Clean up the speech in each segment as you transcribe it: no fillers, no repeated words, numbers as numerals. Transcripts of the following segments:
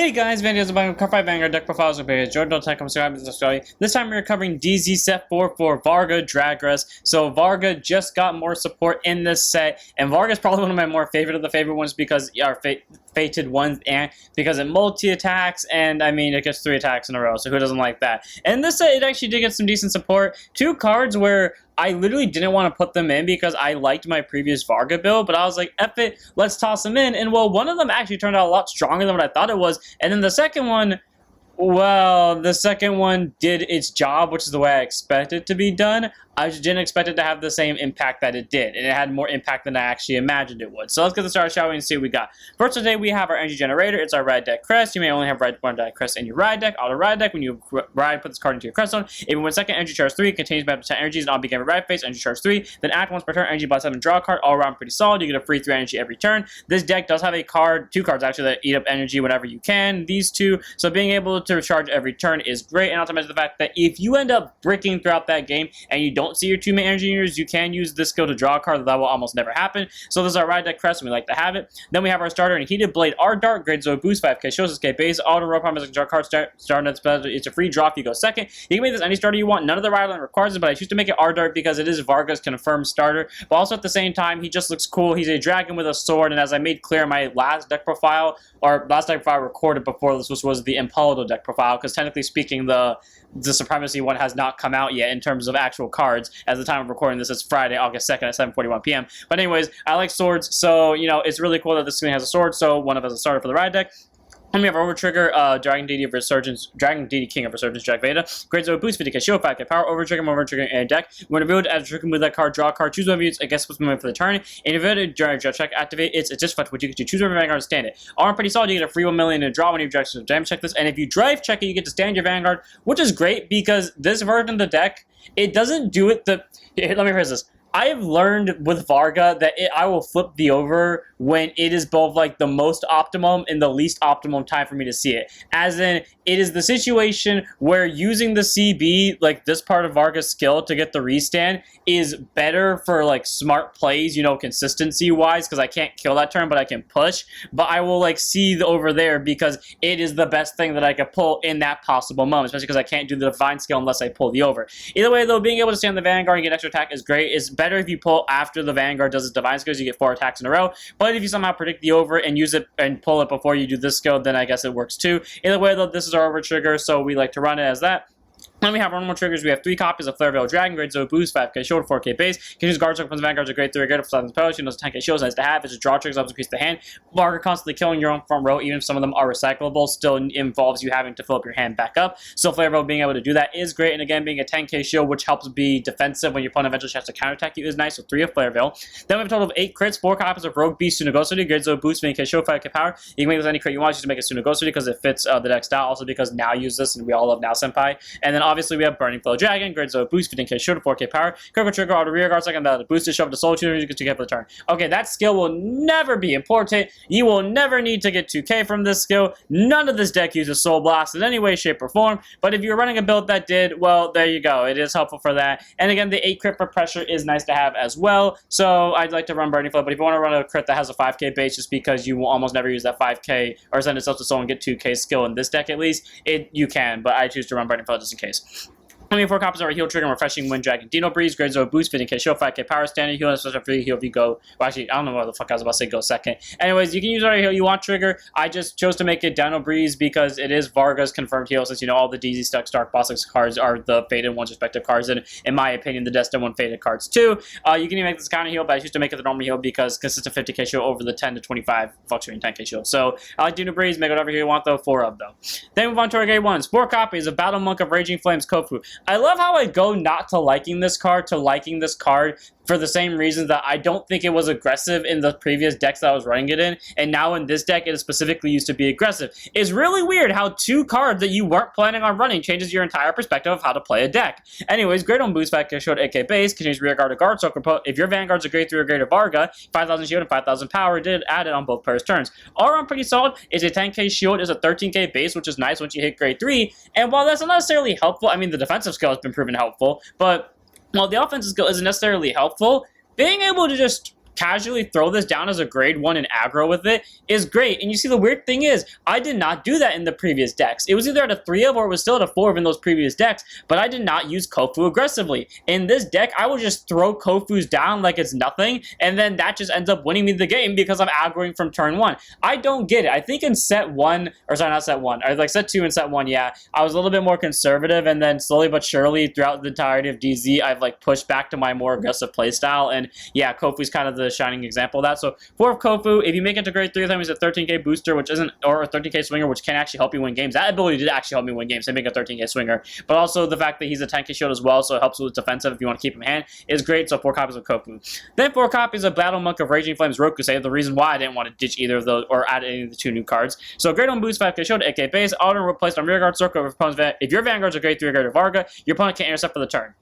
Hey guys, Van Diesel Car 5 Vanguard deck profiles are here. Jordan Tech This time we're covering DZ set 4 for Varga Dragres. So Varga just got more support in this set, and Varga is probably one of my more favorite of the favorite ones because fated ones, and because it multi-attacks, and I mean it gets 3 attacks in a row, so who doesn't like that? And this set, it actually did get some decent support. 2 cards where I literally didn't want to put them in because I liked my previous Varga build, but I was like, F it, let's toss them in. And well, one of them actually turned out a lot stronger than what I thought it was. And then the second one, well, the second one did its job, which is the way I expected it to be done. I just didn't expect it to have the same impact that it did, and it had more impact than I actually imagined it would. So let's get started, shall we, and see what we got. First today, we have our energy generator. It's our ride deck crest. You may only have one deck crest in your ride deck. Auto ride deck, when you ride, put this card into your crest zone. Even when second energy charge 3 contains about 10 energies, and all begin with ride phase, energy charge 3. Then act once per turn, energy by 7, draw a card. All around pretty solid. You get a free 3 energy every turn. This deck does have a card, 2 cards actually, that eat up energy whenever you can. These 2. So being able to recharge every turn is great, and not to mention the fact that if you end up bricking throughout that game and you don't see your 2 main energy units, you can use this skill to draw a card. That will almost never happen. So this is our ride deck crest, and we like to have it. Then we have our starter and heated blade. Our dart grade zone boost 5k shows k base. Auto roll promise draw card starting. It's a free draw if you go second. You can make this any starter you want. None of the ride line requires it, but I choose to make it our dart because it is Varga's confirmed starter. But also at the same time, he just looks cool. He's a dragon with a sword, and as I made clear in my last deck profile, or last deck profile recorded before this, was the Impalado deck profile, because technically speaking, the Supremacy one has not come out yet in terms of actual cards. At the time of recording this, it's Friday, August 2nd at 7:41 p.m. But anyways, I like swords, so, you know, it's really cool that this screen has a sword, so one of us is a starter for the ride deck. And we have Over Trigger, Dragon Deity of Resurgence, Dragon Deity King of Resurgence, Jack Veda. Great Zone Boost, 50k Shield, 5k Power, Over Trigger, and deck. When revealed as a trigger with that card, draw a card, choose one of you, I guess what's moving for the turn. And if you check, activate it's just flex, which you get to choose one Vanguard and stand it. All pretty solid, you get a free 1 million to draw when you damage check this. And if you drive check it, you get to stand your Vanguard, which is great because this version of the deck, it doesn't do it the. Here, let me phrase this. I have learned with Varga that I will flip the over when it is both like the most optimum and the least optimum time for me to see it. As in, it is the situation where using the CB, like this part of Varga's skill to get the restand, is better for like smart plays, you know, consistency-wise, because I can't kill that turn, but I can push. But I will like see the over there because it is the best thing that I could pull in that possible moment, especially because I can't do the divine skill unless I pull the over. Either way, though, being able to stand the Vanguard and get extra attack is great. It's better if you pull after the Vanguard does its divine skills, you get 4 attacks in a row. But if you somehow predict the over and use it and pull it before you do this skill, then I guess it works too. Either way, though, this is our over trigger, so we like to run it as that. Then we have our normal triggers. We have 3 copies of Flare Veil Dragon, Great Zone Boost, 5k Shield, 4k base. Can use Guard Circle from the Vanguards, a great 3 good for silence power. She knows 10k shields, nice to have. It's just draw triggers, helps increase the hand. Varga constantly killing your own front row, even if some of them are recyclable, still involves you having to fill up your hand back up. So Flare Veil being able to do that is great, and again, being a 10k shield, which helps be defensive when your opponent eventually has to counterattack you, is nice, so 3 of Flare Veil. Then we have a total of 8 crits, 4 copies of Rogue Beast, Sunagosity, Great Zone Boost, 20k Shield, 5k Power. You can make this any crit you want, just to make it Sunagosity because it fits the deck style, also because Now use this, and we all love Now Senpai. And then obviously we have Burning Flow Dragon, Great Zone Boost, 15k Shield, 4k Power, Critical Trigger, Auto Rear Guard, second the boost is shove the Soul Tuner you get to get for the turn. Okay, that skill will never be important. You will never need to get 2k from this skill. None of this deck uses Soul Blast in any way, shape, or form, but if you're running a build that did, well, there you go. It is helpful for that. And again, the 8 crit for pressure is nice to have as well, so I'd like to run Burning Flow, but if you want to run a crit that has a 5k base just because you will almost never use that 5k or send itself to Soul and get 2k skill in this deck at least, you can, but I choose to run Burning Flow just in case. I mean, 4 copies of our Heal Trigger and Refreshing Wind Dragon Dino Breeze, Great Zone Boost, 15k Shield, 5k Power, Standard Heal, and special free heal if you go. Well, actually, I don't know what the fuck I was about to say, go second. Anyways, you can use our heal you want trigger. I just chose to make it Dino Breeze because it is Varga's confirmed heal, since, you know, all the DZ Stuck Stark Boss cards are the Faded one's respective cards, and in my opinion, the Destined one Faded cards too. You can even make this counter heal, but I choose to make it the normal heal because consistent 50k Shield over the 10 to 25 fluctuating 10k Shield. So I like Dino Breeze, make whatever heal you want though, 4 of them. Then we move on to our gate ones. 4 copies of Battle Monk of Raging Flames Kofu. I love how I go not to liking this card to liking this card for the same reasons that I don't think it was aggressive in the previous decks that I was running it in, and now in this deck it is specifically used to be aggressive. It's really weird how 2 cards that you weren't planning on running changes your entire perspective of how to play a deck. Anyways, Great on Boost, 5k Shield, 8k Base, continues Rear Guard to Guard Circle. If your Vanguard's a Grade 3 or greater Varga, 5,000 Shield and 5,000 Power did add it on both players' turns. All around pretty solid. Is a 10k Shield, is a 13k Base, which is nice once you hit Grade 3, and while that's not necessarily helpful, I mean the defensive skill has been proven helpful, but while the offensive skill isn't necessarily helpful, being able to just casually throw this down as a grade 1 and aggro with it is great. And you see, the weird thing is, I did not do that in the previous decks. It was either at a 3 of or it was still at a 4 of in those previous decks, but I did not use Kofu aggressively. In this deck, I will just throw Kofus down like it's nothing, and then that just ends up winning me the game because I'm aggroing from turn 1. I don't get it. I think in set 1, or sorry, not set 1, or like set 2 and set 1, yeah, I was a little bit more conservative, and then slowly but surely throughout the entirety of DZ, I've like pushed back to my more aggressive playstyle, and yeah, Kofu's kind of the shining example of that. So 4 of Kofu, if you make it to grade 3 of them, he's a 13k booster, which isn't, or a 13k swinger, which can actually help you win games. That ability did actually help me win games, to make a 13k swinger, but also the fact that he's a 10k shield as well, so it helps with defensive if you want to keep him in hand, is great. So 4 copies of Kofu. Then 4 copies of Battle Monk of Raging Flames Rokusei, the reason why I didn't want to ditch either of those, or add any of the 2 new cards. So grade 1 boost, 5k shield, 8k base, auto replaced on rearguard circle of opponent's. If your Vanguard's a grade 3 or greater Varga, your opponent can't intercept for the turn.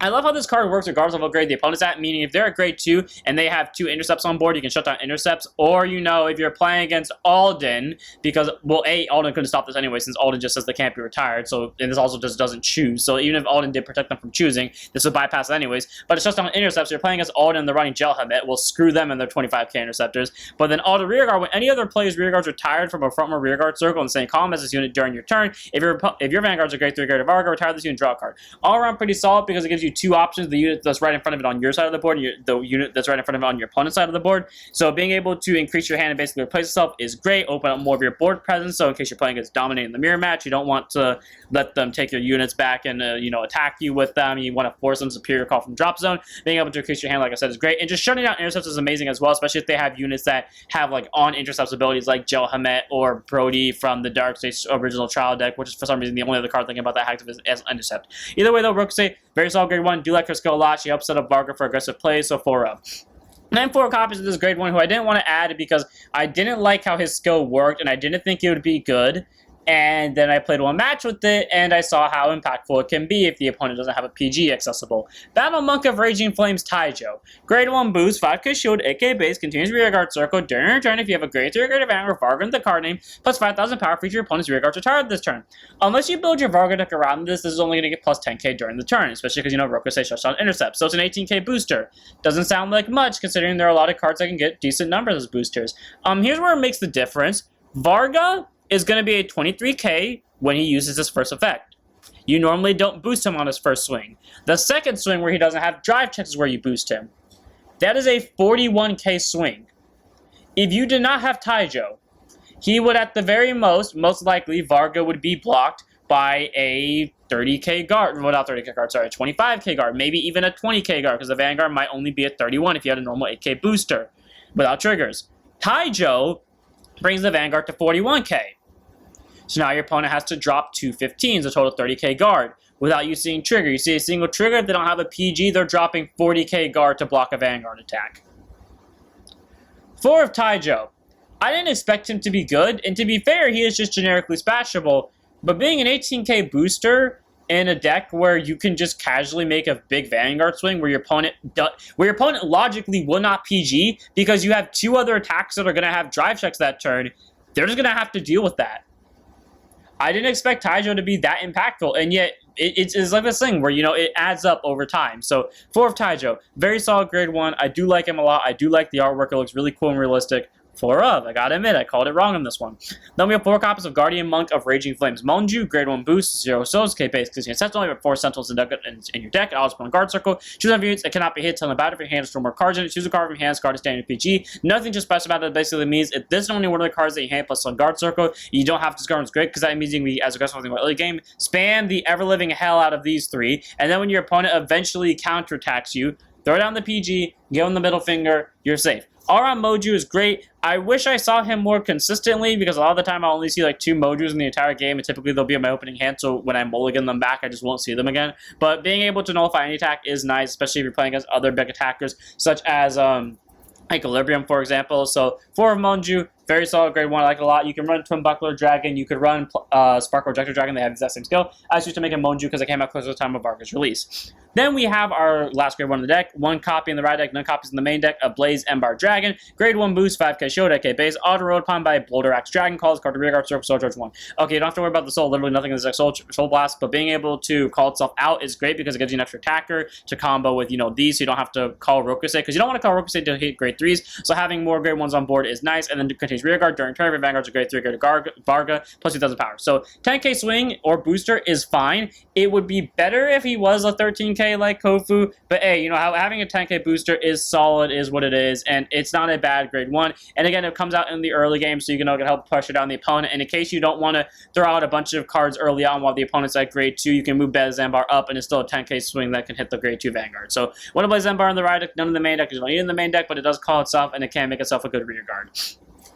I love how this card works regardless of what grade the opponent's at, meaning if they're at grade 2 and they have 2 intercepts on board, you can shut down intercepts, or, you know, if you're playing against Alden, because, well, Alden couldn't stop this anyway, since Alden just says they can't be retired, so, and this also just doesn't choose, so even if Alden did protect them from choosing, this would bypass it anyways, but it's just on intercepts. So you're playing against Alden and they're running Gel Helmet, well, screw them and their 25k interceptors, but then auto rearguard, when any other player's rearguard's retired from a front or rearguard circle in the same column as this unit during your turn, if your Vanguard's a grade 3 or greater Varga, retire this unit, draw a card. All around pretty solid because it gives you 2 options, the unit that's right in front of it on your side of the board, and the unit that's right in front of it on your opponent's side of the board. So being able to increase your hand and basically replace itself is great. Open up more of your board presence, so in case you're playing against dominating the mirror match, you don't want to let them take your units back and you know, attack you with them. You want to force them superior call from drop zone. Being able to increase your hand, like I said, is great. And just shutting down intercepts is amazing as well, especially if they have units that have like on intercepts abilities like Gel Hamet or Brody from the Dark Stage original trial deck, which is for some reason the only other card thinking about that active is as intercept. Either way though, Rokusei, very solid grade 1. Do like her skill a lot. She helps set up Varga for aggressive plays, so 4 of. And then 4 copies of this grade 1 who I didn't want to add because I didn't like how his skill worked and I didn't think it would be good. And then I played one match with it, and I saw how impactful it can be if the opponent doesn't have a PG accessible. Battle Monk of Raging Flames Taijo. Grade 1 boost, 5k shield, 8k base, continues rearguard circle. During your turn, if you have a grade 3 or greater Vanguard Varga in the card name, plus 5,000 power for your opponent's rearguard retired this turn. Unless you build your Varga deck around this is only going to get plus 10k during the turn, especially because, you know, Rokusei shuts down intercept. So it's an 18k booster. Doesn't sound like much, considering there are a lot of cards that can get decent numbers as boosters. Here's where it makes the difference. Varga is going to be a 23k when he uses his first effect. You normally don't boost him on his first swing. The second swing where he doesn't have drive checks is where you boost him. That is a 41k swing. If you did not have Taijo, he would at the very most likely, Varga would be blocked by a 30k guard, well not 30k guard, sorry, a 25k guard, maybe even a 20k guard, because the Vanguard might only be at 31 if you had a normal 8k booster without triggers. Taijo brings the Vanguard to 41k. So now your opponent has to drop 2 15s, a total 30k guard, without you seeing trigger. You see a single trigger, if they don't have a PG, they're dropping 40k guard to block a Vanguard attack. 4 of Taijo. I didn't expect him to be good, and to be fair, he is just generically smashable, but being an 18k booster in a deck where you can just casually make a big Vanguard swing where your opponent logically will not PG because you have 2 other attacks that are going to have drive checks that turn, they're just going to have to deal with that. I didn't expect Taijo to be that impactful, and yet it's like this thing where, you know, it adds up over time. So 4 of Taijo, very solid grade 1. I do like him a lot. I do like the artwork. It looks really cool and realistic. 4 of. I gotta admit, I called it wrong on this one. Then we have 4 copies of Guardian Monk of Raging Flames Monju, grade 1 boost, 0 souls, K base, because you can only have 4 sentinels in your deck. It always put on guard circle. Choose one units, it cannot be hit till the battle if your hand has 4 more cards in it. Choose a card from your hand, card is standard PG. Nothing just special about it. Basically means if this is only one of the cards that you hand plus on guard circle, you don't have to discard. It's great because that means you can be as aggressive as you want early game. Spam the ever living hell out of these 3, and then when your opponent eventually counterattacks you, throw down the PG, give him the middle finger, you're safe. All-around Moju is great. I wish I saw him more consistently because a lot of the time I only see like 2 Mojus in the entire game, and typically they'll be in my opening hand, so when I mulligan them back, I just won't see them again. But being able to nullify any attack is nice, especially if you're playing against other big attackers, such as Equilibrium, for example. So 4 of Monju, very solid grade 1. I like it a lot. You can run Twinpulsive Dragon. You could run Spark Projector Dragon. They have the exact same skill. I choose to make a Monju because I came out close to the time of Varga's release. Then we have our last grade 1 in the deck. 1 copy in the right deck, none copies in the main deck of Blaze Embar Dragon. Grade 1 boost, 5k shield, 8k base. Auto road upon by Boulder Dragon. Calls card to rear guard, circle, soul charge 1. Okay, you don't have to worry about the soul. Literally nothing in this deck. Soul blast, but being able to call itself out is great because it gives you an extra attacker to combo with, these, so you don't have to call Rokusei, because you don't want to call Rokusei to hit grade 3s. So having more grade 1s on board is nice, and then contains rear guard during turn. If Vanguard's a grade 3, grade Varga, plus 2000 power. So 10k swing or booster is fine. It would be better if he was a 13k like Kofu, but hey, having a 10k booster is solid, is what it is, and it's not a bad grade 1. And again, it comes out in the early game, so you can help pressure down the opponent. And in case you don't want to throw out a bunch of cards early on while the opponent's at grade 2, you can move Zambar up, and it's still a 10k swing that can hit the grade 2 Vanguard. So one to play Zambar in the right deck, none in the main deck, because you don't need it in the main deck, but it does call itself, and it can make itself a good rear guard.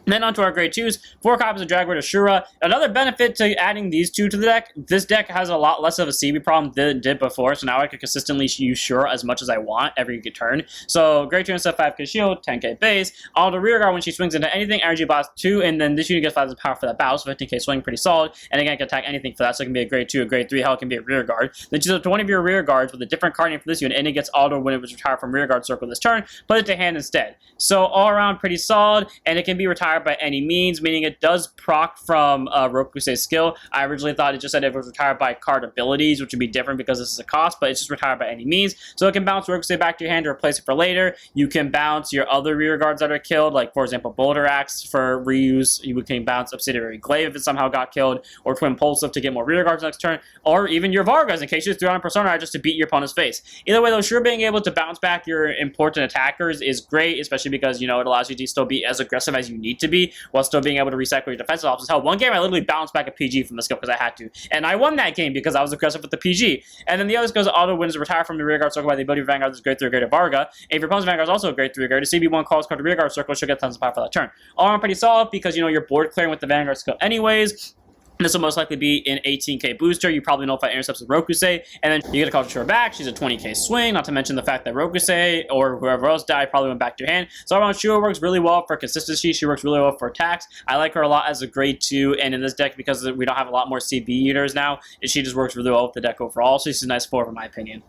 And then onto our grade 2s, 4 copies of Dragres Ashura. Another benefit to adding these 2 to the deck, this deck has a lot less of a CB problem than it did before, so now I can consistently use Shura as much as I want every turn. So grade 2 instead 5k shield, 10k base. Auto rear guard when she swings into anything, energy blast 2, and then this unit gets 5,000 power for that battle, so 15k swing, pretty solid. And again, it can attack anything for that, so it can be a grade 2, a grade 3, hell, it can be a rear guard. Then choose up to one of your rear guards with a different card name for this unit, and it gets auto when it was retired from rear guard circle this turn, put it to hand instead. So all around pretty solid, and it can be retired by any means, meaning it does proc from Rokusei's skill. I originally thought it just said it was retired by card abilities, which would be different because this is a cost, but it's just retired by any means. So it can bounce Rokusei back to your hand to replace it for later. You can bounce your other rear guards that are killed, like for example Boulder for reuse. You can bounce Obsidiary Glaive if it somehow got killed, or Twinpulsive to get more rear guards next turn, or even your Vargas in case you just threw on a Persona just to beat your opponent's face. Either way though, sure, being able to bounce back your important attackers is great, especially because it allows you to still be as aggressive as you need to be while still being able to recycle your defensive options. Hell, one game I literally bounced back a PG from the skill because I had to, and I won that game because I was aggressive with the PG. And then the other skills, auto wins retire from the rear guard circle by the ability of Vanguard. This is grade 3 grade of Varga. And if your opponent's Vanguard is also a grade 3 grade, a CB1 calls card to rear guard circle, should get tons of power for that turn. All around pretty solid because you're board clearing with the Vanguard skill anyways. This will most likely be an 18k booster. You probably know if I intercepts with Rokusei, and then you get a call to her back. She's a 20k swing, not to mention the fact that Rokusei or whoever else died probably went back to your hand. So around Shura works really well for consistency. She works really well for attacks. I like her a lot as a grade 2, and in this deck, because we don't have a lot more CB eaters now, she just works really well with the deck overall. So she's a nice 4 in my opinion.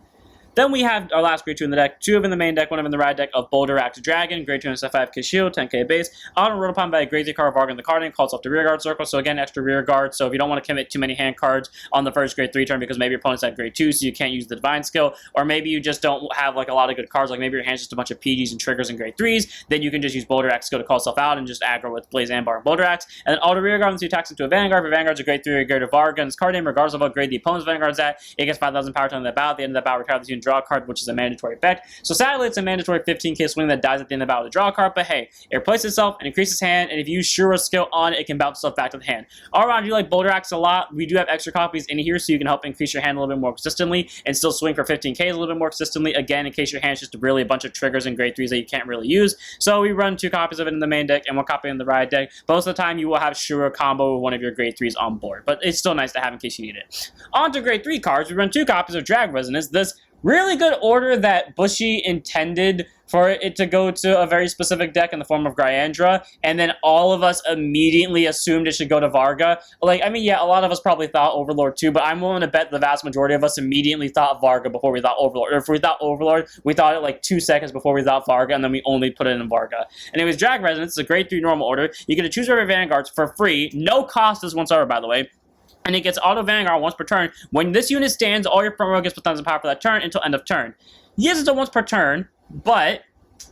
Then we have our last grade 2 in the deck, 2 of them in the main deck, 1 of them in the right deck of Boulder Dragon, grade 2 instead 5k shield, 10k base. Auto rolled upon by a grade 3 card Varga in the card name, calls off the rear guard circle, so again, extra rear guard. So if you don't want to commit too many hand cards on the first grade 3 turn because maybe your opponent's at grade 2, so you can't use the divine skill, or maybe you just don't have a lot of good cards, like maybe your hand's just a bunch of PGs and triggers and grade 3s, then you can just use Boulder skill to call stuff out and just aggro with Blaze Ambar and Boulder and then auto rear guard once he attacks into a Vanguard. If Vanguard's a grade 3 or grade of Varga in his card name, regardless of what grade the opponent's Vanguard's at, it gets 5,000 power to the battle. At the end of the battle, retire this unit, draw a card, which is a mandatory effect. So sadly, it's a mandatory 15k swing that dies at the end of the battle to draw a card, but hey, it replaces itself and increases hand, and if you use Shura's skill on it, it can bounce itself back to the hand. All around, you like Boulder Axe a lot. We do have extra copies in here, so you can help increase your hand a little bit more consistently and still swing for 15k a little bit more consistently, again, in case your hand's just really a bunch of triggers and grade 3s that you can't really use. So we run 2 copies of it in the main deck and 1 copy in the right deck. Most of the time, you will have Shura combo with one of your grade 3s on board, but it's still nice to have in case you need it. On to grade 3 cards, we run 2 copies of Drag Resonance. This really good order that Bushi intended for it to go to a very specific deck in the form of Gryandra, and then all of us immediately assumed it should go to Varga. Yeah, a lot of us probably thought Overlord too, but I'm willing to bet the vast majority of us immediately thought Varga before we thought Overlord. Or if we thought Overlord, we thought it 2 seconds before we thought Varga, and then we only put it in Varga. Anyways, Drag Resonance is a grade 3 normal order. You get to choose your Vanguards for free, no cost as one server, by the way. And it gets auto Vanguard once per turn. When this unit stands, all your front row gets +1000 power for that turn until end of turn. Yes, it's a once per turn, but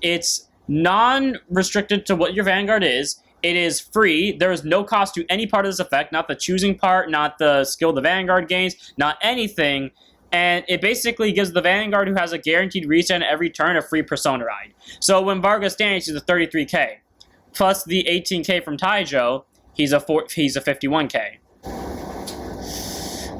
it's non-restricted to what your Vanguard is. It is free. There is no cost to any part of this effect, not the choosing part, not the skill the Vanguard gains, not anything. And it basically gives the Vanguard who has a guaranteed reset every turn a free Persona ride. So when Varga stands, he's a 33k. Plus the 18k from Taijo, he's a 51k.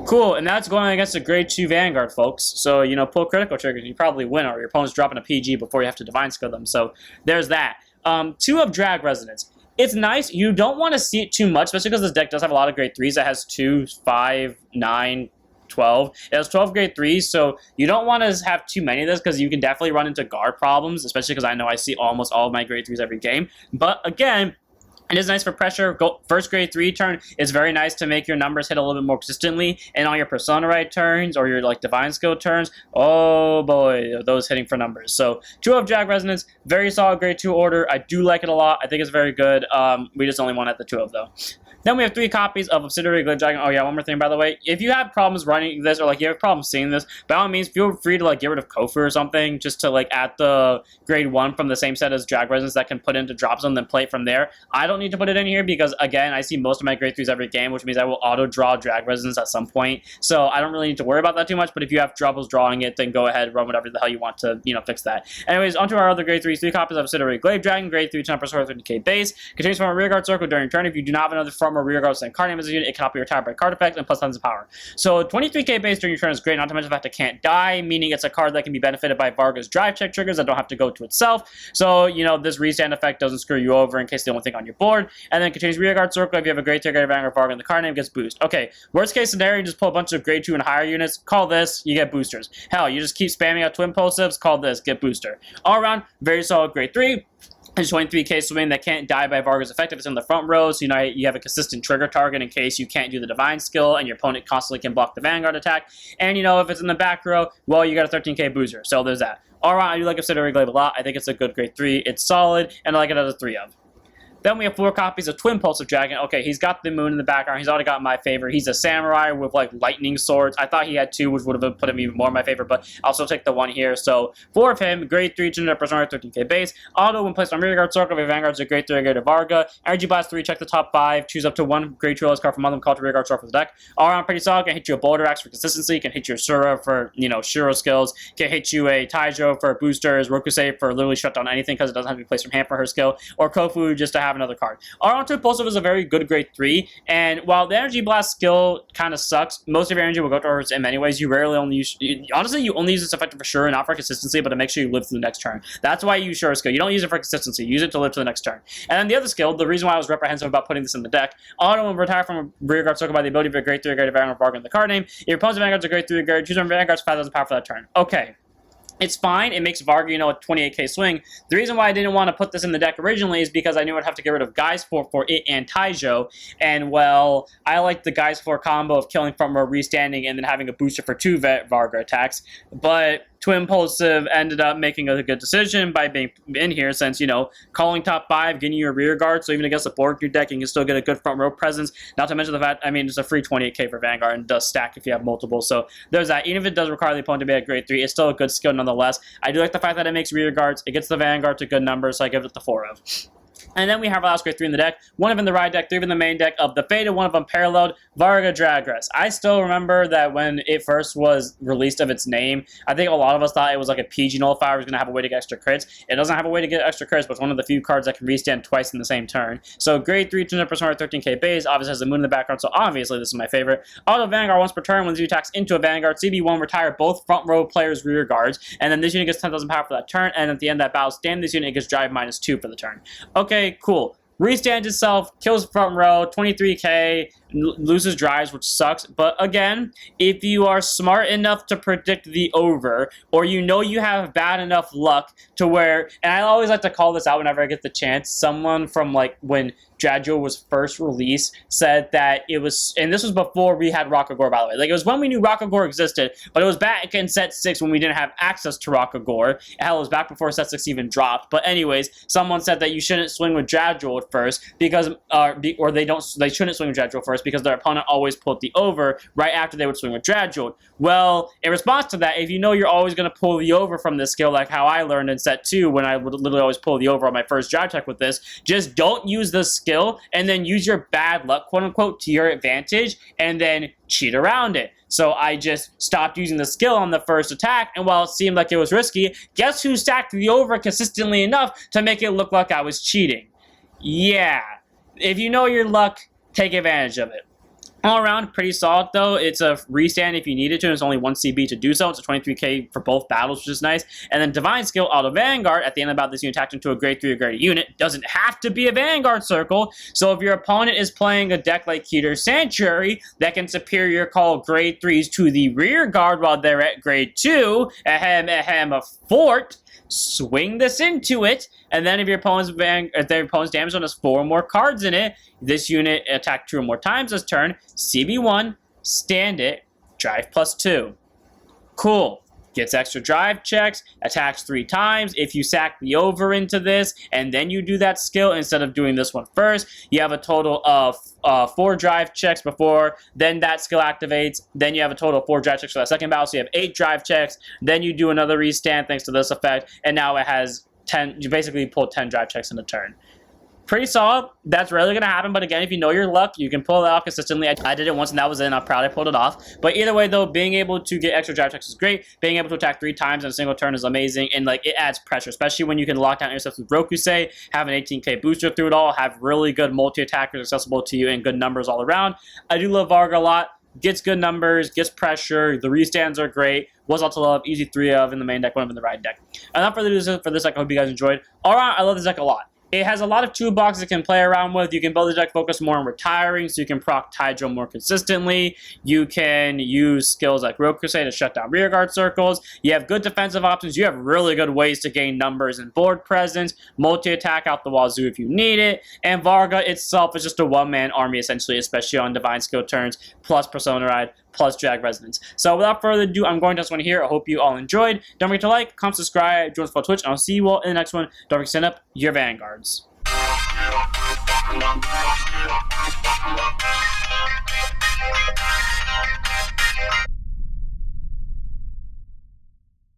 Cool, and that's going against a grade 2 Vanguard, folks. So, pull critical triggers, you probably win, or your opponent's dropping a PG before you have to divine skill them. So, there's that. 2 of Drag Resonance. It's nice. You don't want to see it too much, especially because this deck does have a lot of grade 3s. It has 2, 5, 9, 12. It has 12 grade 3s, so you don't want to have too many of this because you can definitely run into guard problems, especially because I know I see almost all of my grade 3s every game. But, again, It is nice for pressure. First grade 3 turn is very nice to make your numbers hit a little bit more consistently. And on your Persona Rite turns or your like Divine Skill turns, oh boy, those hitting for numbers. So 2 of Jag Resonance, very solid grade 2 order. I do like it a lot. I think it's very good. We just only want at the 2 of though. Then we have 3 copies of Obsidiary Glaive Dragon. Oh yeah, one more thing by the way. If you have problems running this or like you have problems seeing this, by all means feel free to like get rid of Kofu or something just to like add the grade 1 from the same set as Drag Resonance that can put into drop zone, then play it from there. I don't need to put it in here because again, I see most of my grade 3s every game, which means I will auto draw Drag Resonance at some point. So I don't really need to worry about that too much, but if you have troubles drawing it, then go ahead, run whatever the hell you want to, fix that. Anyways, onto our other grade 3s. 3 copies of Obsidiary Glaive Dragon, grade 3, 10% 30k base. Continues from a rearguard circle during turn. If you do not have another from or rearguard same card name as a unit, it cannot be retired by card effect and plus tons of power. So 23k base during your turn is great, not to mention the fact it can't die, meaning it's a card that can be benefited by Varga's drive check triggers that don't have to go to itself. So, this restand effect doesn't screw you over in case the only thing on your board. And then continues rearguard circle. If you have a grade 2 grade Vanguard Varga in the card name, gets boost. Okay, worst case scenario, you just pull a bunch of grade 2 and higher units, call this, you get boosters. Hell, you just keep spamming out Twinpulsives, call this, get booster. All around, very solid grade 3. It's 23k swing that can't die by Varga's effect if it's in the front row, so you have a consistent trigger target in case you can't do the Divine Skill and your opponent constantly can block the Vanguard attack. And if it's in the back row, well, you got a 13k booster, so there's that. Alright, I do like Obsidiary Glaive a lot. I think it's a good grade 3. It's solid, and I like it as a 3 of. Then we have 4 copies of Twinpulsive Dragon. Okay, he's got the moon in the background. He's already got my favor. He's a samurai with, like, lightning swords. I thought he had 2, which would have put him even more in my favor, but I'll still take the 1 here. So, 4 of him, grade 3, 200 Persona, 13k base. Auto, when placed on rearguard circle, if Vanguard's a grade 3 grade of Varga. Energy Blast 3, check the top 5. Choose up to 1 grade 2 card from one of them called to rearguard circle for the deck. All around pretty solid. Can hit you a Boulder Axe for consistency. Can hit you a Sura for, Shiro skills. Can hit you a Taijo for boosters. Rokusei for literally shut down anything because it doesn't have to be placed from hand for her skill. Or Kofu just to have another card. Twinpulsive is a very good grade 3, and while the Energy Blast skill kind of sucks, most of your energy will go towards him anyways. You rarely only use... Honestly, you only use this effect for sure, not for consistency, but to make sure you live through the next turn. That's why you use Sure skill. You don't use it for consistency. Use it to live to the next turn. And then the other skill, the reason why I was reprehensive about putting this in the deck, auto and retire from a rearguard circle by the ability of a grade 3 grade of Vanguard Varga in the card name. If your opponent's Vanguard's a grade 3 grade, choose one Vanguard's 5,000 power for that turn. Okay. It's fine. It makes Varga, a 28k swing. The reason why I didn't want to put this in the deck originally is because I knew I'd have to get rid of Guys for it and Taijo. And, well, I like the Guys for combo of killing from a restanding and then having a booster for 2 Varga attacks. But Twinpulsive ended up making a good decision by being in here since, calling top 5, getting your rear guard, so even against a board your deck, you can still get a good front row presence. Not to mention the fact, it's a free 28k for Vanguard and does stack if you have multiple. So there's that. Even if it does require the opponent to be at grade 3, it's still a good skill nonetheless. I do like the fact that it makes rear guards. It gets the Vanguard to good numbers, so I give it the 4 of. And then we have our last grade 3 in the deck. 1 of in the ride deck, 3 of in the main deck of the Faded, 1 of them paralleled, Varga Dragres. I still remember that when it first was released of its name, I think a lot of us thought it was like a PG nullifier, was going to have a way to get extra crits. It doesn't have a way to get extra crits, but it's one of the few cards that can restand twice in the same turn. So grade 3, 200% 13k base, obviously has the moon in the background, so obviously this is my favorite. Auto Vanguard once per turn, when the attacks into a Vanguard, CB1 retire both front row players' rear guards, and then this unit gets 10,000 power for that turn, and at the end of that battle, stand this unit gets drive -2 for the turn. Okay, cool. Restands itself, kills front row, 23k, loses drives, which sucks. But again, if you are smart enough to predict the over, or you have bad enough luck to where, and I always like to call this out whenever I get the chance, someone from like when Dragres was first released said that it was, and this was before we had Rockagore, by the way. Like, it was when we knew Rockagore existed, but it was back in set 6 when we didn't have access to Rockagore. Hell, it was back before set 6 even dropped. But anyways, someone said that you shouldn't swing with Dragres at first because, or they shouldn't swing with Dragres first because their opponent always pulled the over right after they would swing with Dragres. Well, in response to that, if you know you're always going to pull the over from this skill, like how I learned in set 2 when I would literally always pull the over on my first drive check with this, just don't use this skill and then use your bad luck, quote unquote, to your advantage and then cheat around it. So I just stopped using the skill on the first attack, and while it seemed like it was risky, guess who stacked the over consistently enough to make it look like I was cheating? Yeah. If you know your luck, take advantage of it. All around, pretty solid though. It's a restand if you need it to, and it's only 1 CB to do so. It's a 23k for both battles, which is nice. And then Divine Skill, Auto Vanguard, at the end of the battle, this unit attacked into a grade 3 or greater unit. Doesn't have to be a Vanguard circle, so if your opponent is playing a deck like Keter Sanctuary that can superior call grade 3s to the rear guard while they're at grade 2, a fort, swing this into it, and then if your opponent's damage zone has 4 more cards in it, this unit attack 2 or more times this turn, CB1, stand it, drive +2. Cool. Gets extra drive checks, attacks 3 times. If you sack the over into this, and then you do that skill instead of doing this one first, you have a total of 4 drive checks before, then that skill activates, then you have a total of 4 drive checks for that second battle, so you have 8 drive checks, then you do another restand thanks to this effect, and now it has 10, you basically pull 10 drive checks in a turn. Pretty solid. That's rarely going to happen, but again, if you know your luck, you can pull it off consistently. I did it once and that was it, and I'm proud I pulled it off. But either way, though, being able to get extra drive checks is great. Being able to attack 3 times in a single turn is amazing, and like it adds pressure, especially when you can lock down intercepts with Rokusei, have an 18k booster through it all, have really good multi-attackers accessible to you, and good numbers all around. I do love Varga a lot. Gets good numbers, gets pressure, the restands are great, was all to love, easy 3 of in the main deck, 1 of in the ride deck. Enough further ado for this deck, I hope you guys enjoyed. Alright, I love this deck a lot. It has a lot of toolboxes it can play around with. You can build the deck focus more on retiring, so you can proc Hydro more consistently. You can use skills like Rokusei to shut down rearguard circles. You have good defensive options. You have really good ways to gain numbers and board presence. Multi-attack out the wazoo if you need it. And Varga itself is just a one-man army, essentially, especially on Divine Skill turns, plus Persona Ride, plus Drag Resonance. So without further ado, I'm going to this one here. I hope you all enjoyed. Don't forget to like, comment, subscribe, join us on Twitch, and I'll see you all in the next one. Don't forget to send up your Vanguards.